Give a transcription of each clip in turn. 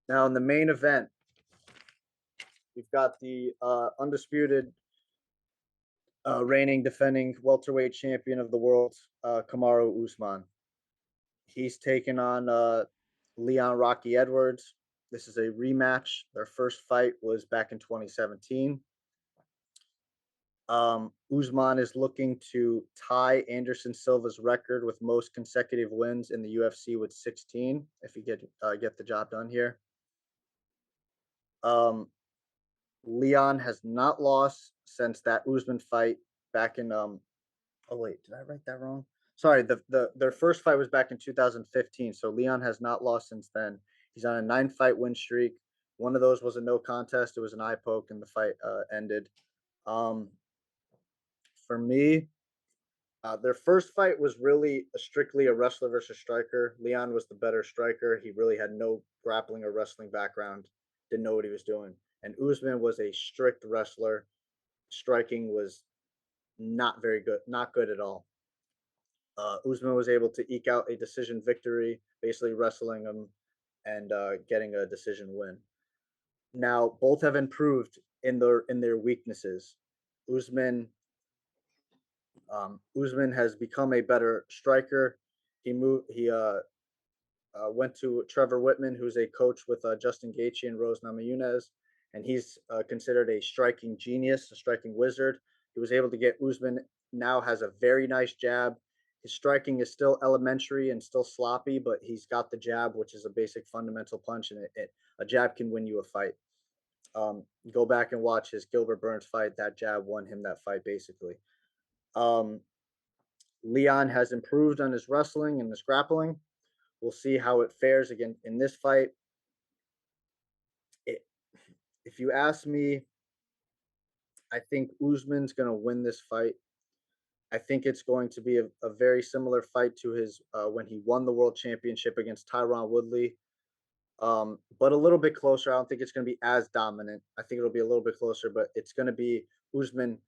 Now, in the main event, we've got the undisputed reigning defending welterweight champion of the world, Kamaru Usman. He's taken on Leon Rocky Edwards. This is a rematch. Their first fight was back in 2017. Usman is looking to tie Anderson Silva's record with most consecutive wins in the UFC with 16. If he get the job done here, um, Leon has not lost since that Usman fight back in Oh wait, did I write that wrong? Sorry, their first fight was back in 2015. So Leon has not lost since then. He's on a 9 fight win streak. One of those was a no contest. It was an eye poke, and the fight ended. Um, for me, their first fight was really strictly a wrestler versus striker. Leon was the better striker. He really had no grappling or wrestling background. Didn't know what he was doing. And Usman was a strict wrestler. Striking was not very good, not good at all. Usman was able to eke out a decision victory, basically wrestling him and getting a decision win. Now, both have improved in their weaknesses. Usman Usman has become a better striker. He went to Trevor Whitman, who's a coach with Justin Gaethje and Rose Namajunas, and he's considered a striking genius, a striking wizard. He was able to get Usman. Now has a very nice jab. His striking is still elementary and still sloppy, but he's got the jab, which is a basic fundamental punch, and a jab can win you a fight. Go back and watch his Gilbert Burns fight. That jab won him that fight, basically. Um, Leon has improved on his wrestling and his grappling. We'll see how it fares again in this fight. It, if you ask me, I think Usman's going to win this fight. I think it's going to be a very similar fight to his when he won the world championship against Tyron Woodley, but a little bit closer. I don't think it's going to be as dominant. I think it'll be a little bit closer, but it's going to be Usman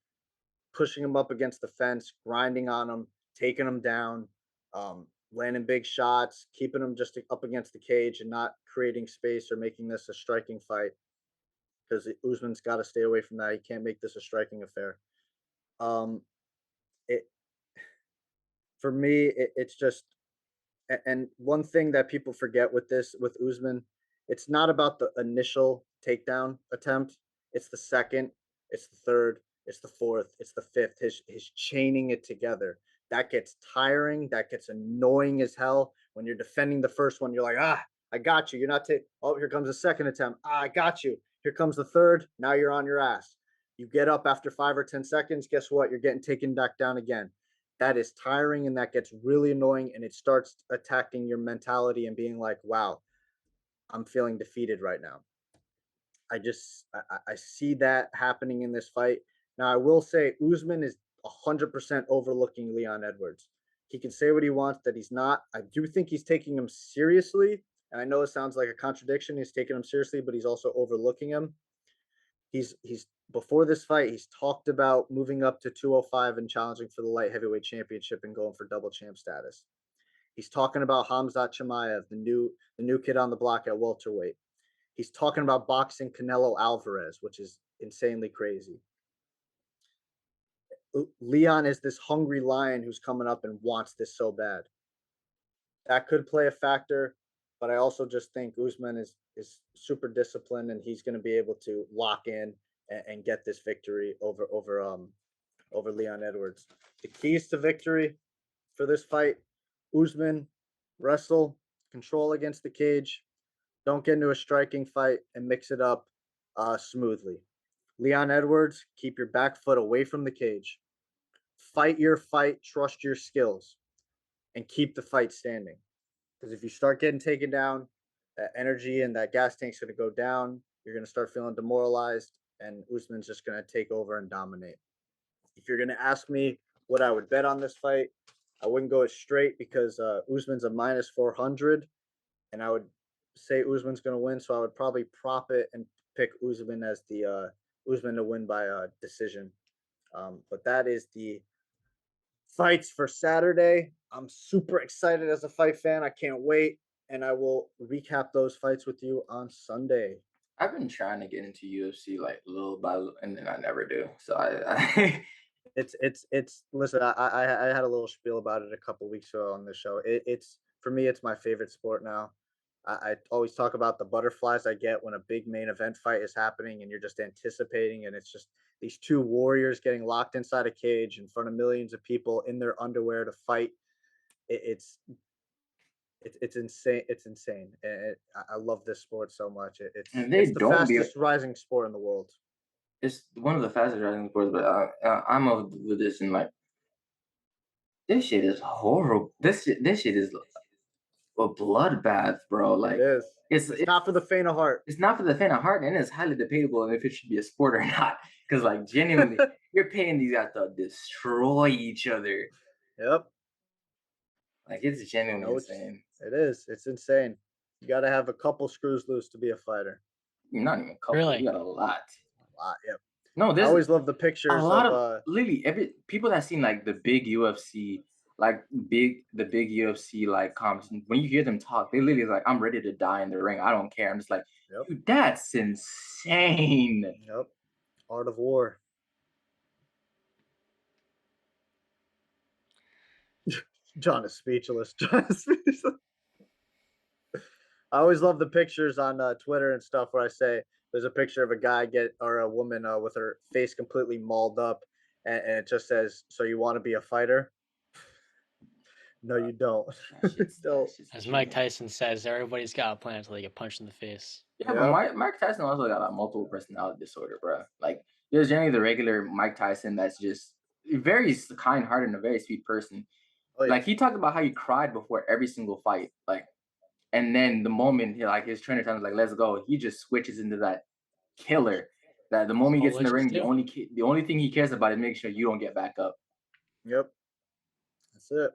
pushing him up against the fence, grinding on him, taking him down, landing big shots, keeping him just up against the cage and not creating space or making this a striking fight because Usman's got to stay away from that. He can't make this a striking affair. Um, it for me, it's just and one thing that people forget with this with Usman, it's not about the initial takedown attempt. It's the second, it's the third, it's the fourth, it's the fifth. His chaining it together. That gets tiring. That gets annoying as hell. When you're defending the first one, you're like, I got you. You're not taking. Oh, here comes the second attempt. I got you. Here comes the third. Now you're on your ass. You get up after 5 or 10 seconds. Guess what? You're getting taken back down again. That is tiring and that gets really annoying and it starts attacking your mentality and being like, wow, I'm feeling defeated right now. I see that happening in this fight. Now I will say Usman is 100% overlooking Leon Edwards. He can say what he wants that he's not. I do think he's taking him seriously, and I know it sounds like a contradiction. He's taking him seriously, but he's also overlooking him. He's before this fight, he's talked about moving up to 205 and challenging for the light heavyweight championship and going for double champ status. He's talking about Hamzat Chimaev, the new kid on the block at welterweight. He's talking about boxing Canelo Alvarez, which is insanely crazy. Leon is this hungry lion who's coming up and wants this so bad. That could play a factor, but I also just think Usman is super disciplined and he's going to be able to lock in and get this victory over Leon Edwards. The keys to victory for this fight: Usman, wrestle, control against the cage, don't get into a striking fight, and mix it up smoothly. Leon Edwards, keep your back foot away from the cage. Fight your fight, trust your skills, and keep the fight standing. Because if you start getting taken down, that energy and that gas tank's going to go down. You're going to start feeling demoralized, and Usman's just going to take over and dominate. If you're going to ask me what I would bet on this fight, I wouldn't go it straight because Usman's a minus 400, and I would say Usman's going to win. So I would probably prop it and pick Usman as the Usman to win by decision. But that is the fights for Saturday. I'm super excited as a fight fan. I can't wait. and I will recap those fights with you on Sunday. I've been trying to get into UFC like little by little, and then I never do. So I It's listen, I had a little spiel about it a couple weeks ago on the show. It's for me, it's my favorite sport now. I always talk about the butterflies I get when a big main event fight is happening and you're just anticipating, and it's just these two warriors getting locked inside a cage in front of millions of people in their underwear to fight. It, it's it's insane. It's insane. I love this sport so much. and they It's the don't be. fastest rising sport in the world. It's one of the fastest rising sports, but I'm of this and like this shit is horrible. This shit is a bloodbath, bro. It Like is. it's It's it, not for the faint of heart. it's not for the faint of heart, and it's highly debatable if it should be a sport or not. Because like genuinely, you're paying these guys to destroy each other. Yep. Like it's genuinely No, it's insane. it is. It's insane. You got to have a couple screws loose to be a fighter. Not even a couple. You Really? got a lot. A lot. Yep. No, I there's always love the a pictures lot of of literally every people that seen like the big UFC, like big UFC like competition. When you hear them talk, they literally like, "I'm ready to die in the ring. I don't care." I'm just like, yep. dude, that's insane. Yep. Art of War. John is speechless. John is speechless. I always love the pictures on Twitter and stuff where I say there's a picture of a guy get or a woman with her face completely mauled up, and it just says, "So you want to be a fighter?" No, you don't. That Don't. shit's As Mike genuine. Tyson says, everybody's got a plan until they get punched in the face. Yeah, but Yep. Mike Tyson also got a multiple personality disorder, bro. Like there's generally the regular Mike Tyson that's just very kind-hearted and a very sweet person. Oh yeah. Like he talked about how he cried before every single fight, like, and then the moment he, like his trainer tells him like, "Let's go," he just switches into that killer. That the That's moment he all gets in the witches ring, do. the only thing he cares about is making sure you don't get back up. Yep. That's it.